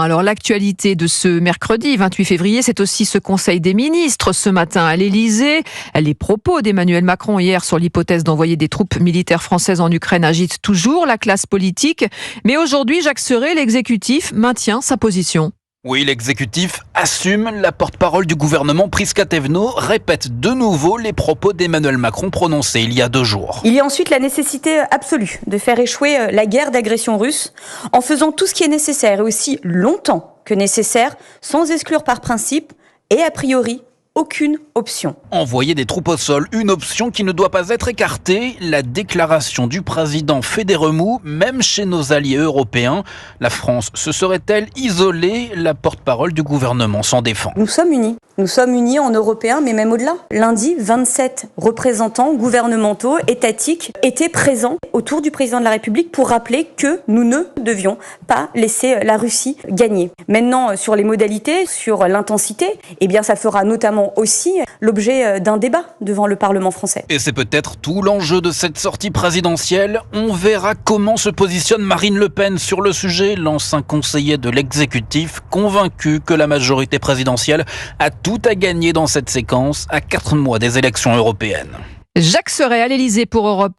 Alors l'actualité de ce mercredi 28 février, c'est aussi ce Conseil des ministres ce matin à l'Élysée. Les propos d'Emmanuel Macron hier sur l'hypothèse d'envoyer des troupes militaires françaises en Ukraine agitent toujours la classe politique. Mais aujourd'hui, Jacques Serret, l'exécutif, maintient sa position. Oui, l'exécutif assume. La porte-parole du gouvernement, Prisca Thévenot, répète de nouveau les propos d'Emmanuel Macron prononcés il y a 2 jours. Il y a ensuite la nécessité absolue de faire échouer la guerre d'agression russe en faisant tout ce qui est nécessaire et aussi longtemps que nécessaire, sans exclure par principe et a priori aucune option. Envoyer des troupes au sol, une option qui ne doit pas être écartée. La déclaration du président fait des remous, même chez nos alliés européens. La France se serait-elle isolée? La porte-parole du gouvernement s'en défend. Nous sommes unis. Nous sommes unis en Européens, mais même au-delà. Lundi, 27 représentants gouvernementaux, étatiques, étaient présents autour du président de la République pour rappeler que nous ne devions pas laisser la Russie gagner. Maintenant, sur les modalités, sur l'intensité, eh bien, ça fera notamment aussi l'objet d'un débat devant le Parlement français. Et c'est peut-être tout l'enjeu de cette sortie présidentielle. On verra comment se positionne Marine Le Pen sur le sujet, l'ancien conseiller de l'exécutif, convaincu que la majorité présidentielle a tout à gagner dans cette séquence à 4 mois des élections européennes. Jacques Serret à l'Élysée pour Europe.